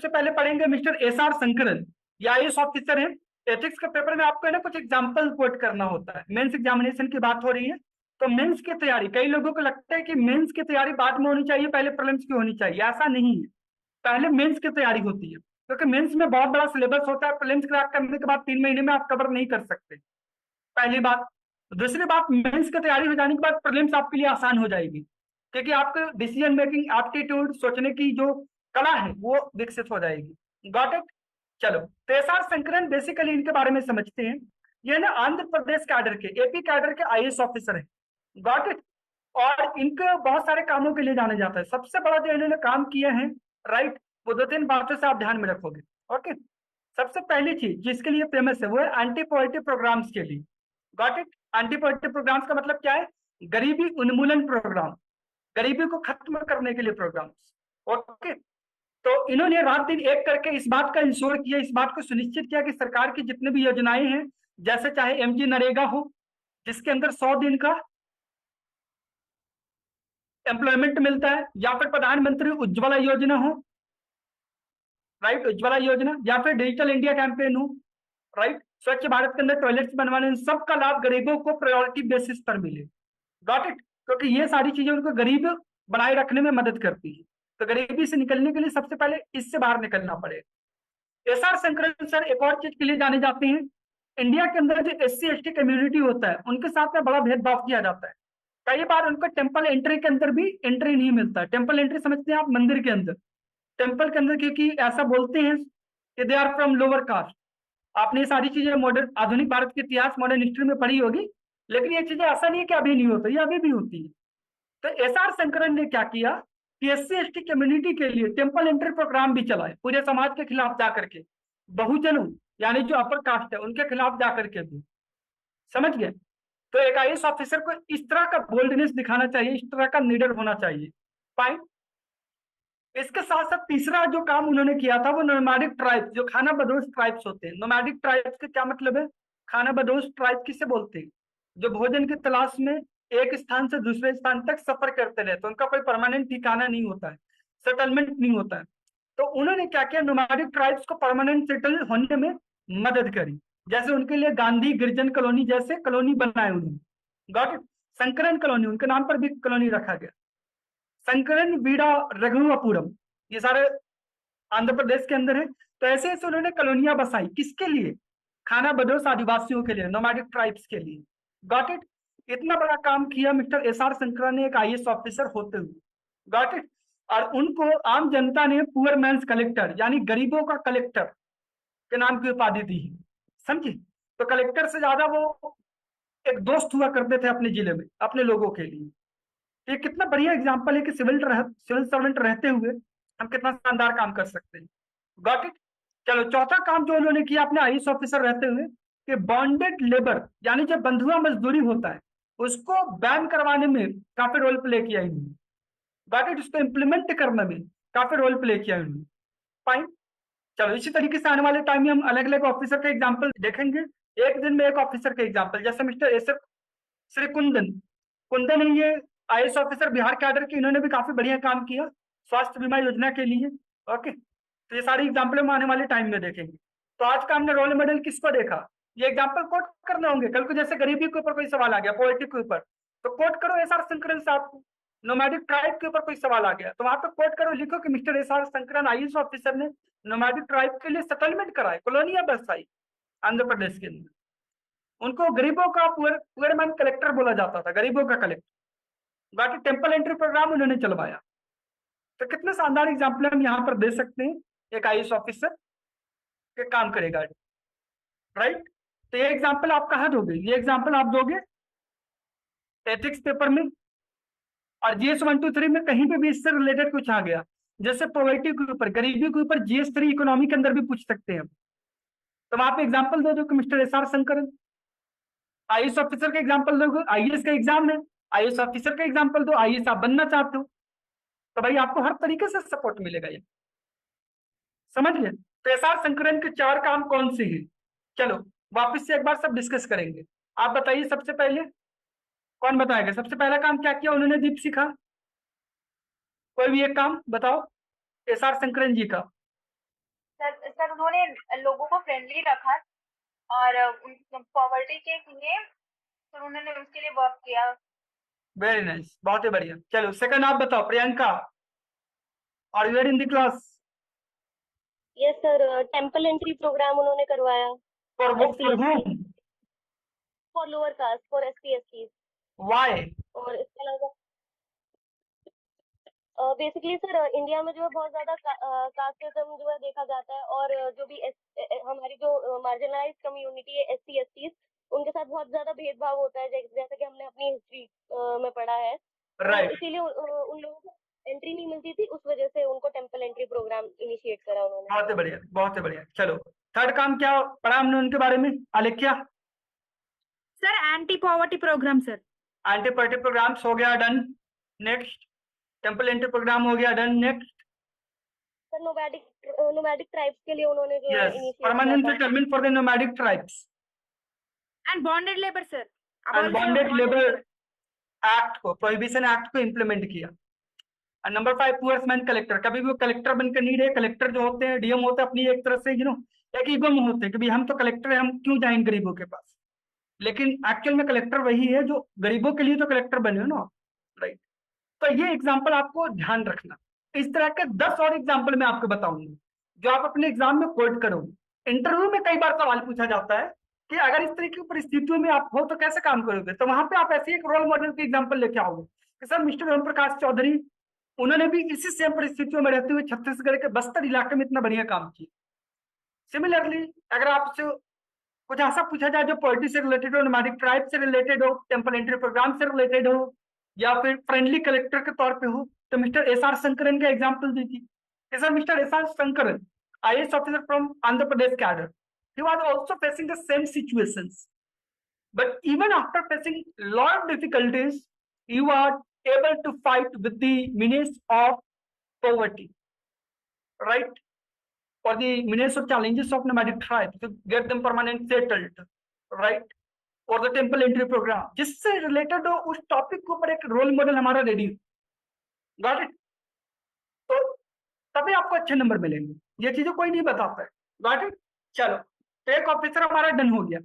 सबसे पहले पढ़ेंगे मिस्टर एसआर शंकरन, ये आईएएस ऑफिसर है। एथिक्स के पेपर में आपको है ना कुछ एग्जाम्पल कोट करना होता है, मेंस एग्जामिनेशन की बात हो रही है, तो मेंस की तैयारी, कई लोगों को लगता है कि मेंस की तैयारी बाद में होनी चाहिए, पहले प्रीलिम्स की होनी चाहिए, ऐसा नहीं है। पहले मेंस की तैयारी होती है, क्योंकि मेंस में बहुत बड़ा सिलेबस होता है, प्रीलिम्स क्रैक करने के बाद 3 महीने में आप कवर नहीं कर सकते, पहली बात। दूसरी बात, मेंस की तैयारी हो जाने के बाद प्रीलिम्स आपके लिए आसान हो जाएगी, क्योंकि आपको डिसीजन मेकिंग एप्टीट्यूड, सोचने की जो कला है वो विकसित हो जाएगी। Got it. चलो, तो एसआर शंकरन बेसिकली इनके बारे में समझते हैं। ये ना आंध्र प्रदेश कैडर के, एपी कैडर के आईएएस ऑफिसर है। Got it. और इनको बहुत सारे कामों के लिए जाना जाता है। सबसे बड़ा जो इन्होंने काम किया है, राइट, वो 2-3 बातों से आप ध्यान में रखोगे। ओके। सबसे पहली चीज जिसके लिए फेमस है वो है एंटी पॉवर्टी प्रोग्राम्स के लिए। Got it. Anti poverty programs का मतलब क्या है? गरीबी उन्मूलन प्रोग्राम, गरीबी को खत्म करने के लिए प्रोग्राम्स। ओके। तो इन्होंने रात दिन एक करके इस बात का इंश्योर किया, इस बात को सुनिश्चित किया कि सरकार की जितनी भी योजनाएं हैं, जैसे चाहे एमजी नरेगा हो जिसके अंदर 100 दिन का एम्प्लॉयमेंट मिलता है, या फिर प्रधानमंत्री उज्ज्वला योजना हो, राइट, उज्ज्वला योजना, या फिर डिजिटल इंडिया कैंपेन हो, राइट, स्वच्छ भारत के अंदर टॉयलेट्स बनवाने, सबका लाभ गरीबों को प्रायोरिटी बेसिस पर मिले। Got it. क्योंकि ये सारी चीजें उनको गरीब बनाए रखने में मदद करती है। तो गरीबी से निकलने के लिए सबसे पहले इससे बाहर निकलना पड़ेगा। एसआर शंकरन सर एक और चीज के लिए जाने जाते हैं, इंडिया के अंदर जो एससी एसटी कम्युनिटी होता है उनके साथ में बड़ा भेदभाव किया जाता है। कई बार उनको टेम्पल एंट्री के अंदर भी एंट्री नहीं मिलता है। टेम्पल एंट्री समझते हैं आप? मंदिर के अंदर, टेम्पल के अंदर, क्योंकि ऐसा बोलते हैं कि they are from lower caste. आपने ये सारी चीजें मॉडर्न आधुनिक भारत के इतिहास, मॉडर्न हिस्ट्री में पढ़ी होगी, लेकिन ये चीजें ऐसा नहीं है कि अभी नहीं होती, ये अभी भी होती है। तो एसआर शंकरन ने क्या किया कि एससी एसटी कम्युनिटी के लिए टेम्पल एंट्री प्रोग्राम भी चलाए, पूरे समाज के खिलाफ जाकर के, बहुजनों यानी जो अपर कास्ट है उनके खिलाफ जाकर के भी। समझ गए? तो एक आईएएस ऑफिसर को इस तरह का बोल्डनेस दिखाना चाहिए, इस तरह का लीडर होना चाहिए। फाइन। इसके साथ साथ तीसरा जो काम उन्होंने किया था वो नोमैडिक ट्राइब्स, जो खाना बदोश ट्राइब्स होते हैं। नोमैडिक ट्राइब्स का क्या मतलब है? खाना बदोश ट्राइब किसे बोलते हैं? जो भोजन की तलाश में एक स्थान से दूसरे स्थान तक सफर करते रहते हैं, उनका कोई परमानेंट ठिकाना नहीं होता है, सेटलमेंट नहीं होता है। तो उन्होंने क्या किया, नोमैडिक ट्राइब्स को परमानेंट सेटल होने में मदद करी। जैसे उनके लिए गांधी गिरजन कॉलोनी जैसे कॉलोनी बनाए उन्होंने। Got it. संकरन कॉलोनी, उनके नाम पर भी कॉलोनी रखा गया। संकरन वीड़ा रघुवपुरम, ये सारे आंध्र प्रदेश के अंदर है। तो ऐसे ऐसे उन्होंने कॉलोनियां बसाई, किसके लिए? खाना बदोश आदिवासियों के लिए, नोमैडिक ट्राइब्स के लिए। Got it. इतना बड़ा काम किया मिस्टर एसआर शंकरन ने एक आईएएस ऑफिसर होते हुए। Got it. और उनको आम जनता ने पुअर मैंस कलेक्टर यानी गरीबों का कलेक्टर के नाम की उपाधि दी है। समझे? तो कलेक्टर से ज्यादा वो एक दोस्त हुआ करते थे अपने जिले में, अपने लोगों के लिए। ये कितना बढ़िया एग्जाम्पल है कि सिविल सर्वेंट रहते हुए हम कितना शानदार काम कर सकते हैं। Got it. चलो, चौथा काम जो उन्होंने किया अपने आईएएस ऑफिसर रहते हुए, कि बॉन्डेड लेबर यानी जो बंधुआ मजदूरी होता है उसको बैन करवाने में काफी रोल प्ले किया इन्होंने। Got it. उसको इम्प्लीमेंट करने में काफी रोल प्ले किया इन्होंने। फाइन। चलो, इसी तरीके से आने वाले टाइम में हम अलग अलग ऑफिसर के एग्जाम्पल देखेंगे, एक दिन में एक ऑफिसर के एग्जाम्पल। जैसे मिस्टर एस श्री कुंदन, कुंदन है ये आईएएस ऑफिसर बिहार कैडर के, इन्होंने भी काफी बढ़िया काम किया स्वास्थ्य बीमा योजना के लिए। ओके। तो ये सारी एग्जाम्पल हम आने वाले टाइम में देखेंगे। तो आज का हमने रोल मॉडल किसको देखा? ये एग्जाम्पल कोट करने होंगे। कल को जैसे गरीबी के ऊपर कोई सवाल आ गया, पॉवर्टी के ऊपर, तो कोट करो एसआर शंकरन साहब को। नोमैडिक ट्राइब के ऊपर कोई सवाल आ गया तो वहां पे कोट करो, लिखो कि Mister SR Shankaran IAS officer ने नोमैडिक ट्राइब के लिए सेटलमेंट कराए, कॉलोनियां बसाई आंध्र प्रदेश के अंदर। उनको गरीबों का पुअर मैन कलेक्टर बोला जाता था, गरीबों का कलेक्टर। बाकी टेम्पल एंट्री प्रोग्राम उन्होंने चलवाया। तो कितने शानदार एग्जाम्पल हम यहाँ पर दे सकते हैं एक आईएएस ऑफिसर के काम करेगा, राइट। तो ये एग्जाम्पल आप कहाँ दोगे? ये एग्जाम्पल आप दोगे एथिक्स पेपर में, और जीएस 1 2 3 में कहीं पे भी इससे रिलेटेड कुछ आ गया, जैसे पॉवर्टी के ऊपर, गरीबी के ऊपर जीएस 3 इकोनॉमी के अंदर भी पूछ सकते हैं। तो वहां पे एग्जाम्पल दो कि Mister SR Shankaran IAS officer का एग्जाम्पल दो, आईएएस का एग्जाम है, आईएएस ऑफिसर का एग्जाम्पल दो, आईएएस आप बनना चाहते हो, तो भाई आपको हर तरीके से सपोर्ट मिलेगा। ये समझ गए? तो एसआर शंकरन के 4 काम कौन से हैं? चलो वापस से एक बार सब डिस्कस करेंगे। आप बताइए सबसे पहले, कौन बताएगा सबसे पहला काम क्या किया उन्होंने दीप सिखा? कोई भी एक काम बताओ एसआर शंकरन जी का। सर उन्होंने लोगों को फ्रेंडली रखा और पॉवर्टी के लिए सर उन्होंने उसके लिए वर्क किया। वेरी नाइस, बहुत ही बढ़िया। चलो सेकंड आप बताओ Priyanka, are you in the class? Yes sir, temple entry program उन्होंने करवाया for SC whom? For lower caste, for SC ST। Why? और इसके अलावा बेसिकली सर इंडिया में जो है बहुत ज्यादा कास्टिज्म जो है देखा जाता है, और जो भी हमारी जो मार्जिनलाइज कम्युनिटी है SC ST, उनके साथ बहुत ज्यादा भेदभाव होता है, जैसा कि हमने अपनी हिस्ट्री में पढ़ा है। तो राइट, इसीलिए उन लोगों को एंट्री नहीं मिलती थी, उस वजह से उनको टेम्पल एंट्री प्रोग्राम इनिशिएट करा उन्होंने। बहुत ही बढ़िया, बहुत ही बढ़िया। चलो थर्ड काम क्या पढ़ा हमने उनके बारे में, आलेख्या? Sir anti poverty programme sir. Anti poverty programmes हो गया, done. Next, temple entry programme हो गया, done. Next, sir nomadic tribes के लिए उन्होंने जो है यस, इनिशिएट परमानेंट किया था। Settlement for the nomadic tribes and bonded labour sir. And bonded labour act को, प्रोहिबिशन एक्ट को इम्प्लीमेंट किया। और नंबर 5, पुअर्समैन कलेक्टर। कभी भी वो कलेक्टर बनकर नहीं रहे। कलेक्टर जो होते हैं, डीएम होते हैं, अपनी एक तरह से एक ईगो में होते हैं कि भाई हम तो कलेक्टर है, हम क्यों जाएंगे गरीबों के पास। लेकिन एक्चुअल में कलेक्टर वही है जो गरीबों के लिए तो कलेक्टर बने हो ना, राइट। तो ये एग्जाम्पल आपको ध्यान रखना। इस तरह के 10 और एग्जाम्पल मैं आपको बताऊंगा जो आप अपने एग्जाम में कोट करोगे। इंटरव्यू में कई बार सवाल पूछा जाता है कि अगर इस तरह की परिस्थितियों में आप हो तो कैसे काम करोगे, तो वहां पे आप ऐसे एक रोल मॉडल की एग्जाम्पल लेके आओगे कि सर मिस्टर ओम प्रकाश चौधरी, उन्होंने भी इसी सेम परिस्थितियों में रहते हुए छत्तीसगढ़ के बस्तर इलाके में इतना बढ़िया काम किया। सिमिलरली अगर आपसे कुछ ऐसा पूछा जाए जो पॉलिटी से रिलेटेड हो, नोमैडिक ट्राइब से रिलेटेड हो, टेम्पल एंट्री प्रोग्राम से रिलेटेड हो, या फिर फ्रेंडली कलेक्टर के तौर पे हो, तो मिस्टर एसआर शंकरन का एग्जांपल दीजिए। Sir Mister SR Shankaran, IAS officer from Andhra Pradesh cadre, he was also facing the same situations, but even after facing lot of difficulties, he was able to fight with the menace of poverty, right? For the menace of challenges of nomadic tribes to get them permanent settled, right? और the temple entry programme, जिससे related हो उस topic के ऊपर एक role model हमारा ready हो। Got it? तो तभी आपको अच्छे नंबर मिलेंगे। ये चीजें कोई नहीं बताता है। Got it? चलो, तो एक ऑफिसर हमारा डन हो गया।